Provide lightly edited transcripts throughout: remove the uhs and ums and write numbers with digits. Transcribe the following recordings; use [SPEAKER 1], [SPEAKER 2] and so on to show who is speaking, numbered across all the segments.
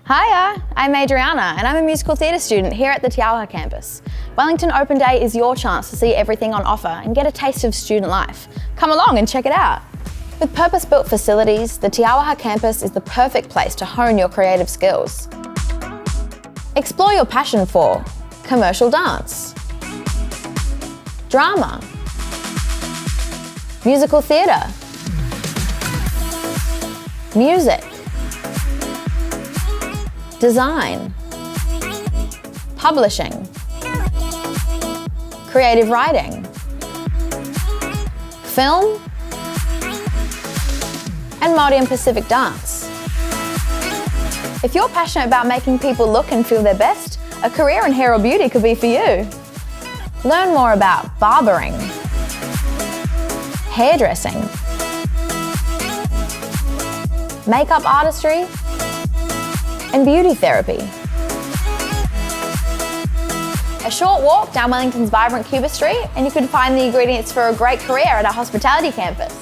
[SPEAKER 1] Hiya, I'm Adriana and I'm a musical theatre student here at the Auaha campus. Wellington Open Day is your chance to see everything on offer and get a taste of student life. Come along and check it out. With purpose-built facilities, the Auaha campus is the perfect place to hone your creative skills. Explore your passion for commercial dance, drama, musical theatre, music, design, publishing, creative writing, film, and Māori and Pacific dance. If you're passionate about making people look and feel their best, a career in hair or beauty could be for you. Learn more about barbering, hairdressing, makeup artistry, and beauty therapy. A short walk down Wellington's vibrant Cuba Street and you can find the ingredients for a great career at our hospitality campus.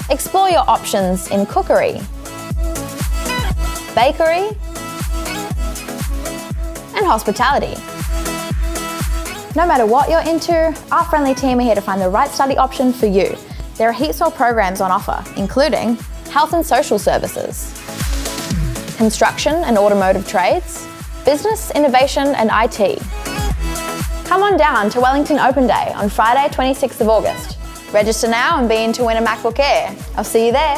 [SPEAKER 1] Explore your options in cookery, bakery, and hospitality. No matter what you're into, our friendly team are here to find the right study option for you. There are heaps more programs on offer, including health and social services, construction and automotive trades, business, innovation and IT. Come on down to Wellington Open Day on Friday, 26th of August. Register now and be in to win a MacBook Air. I'll see you there.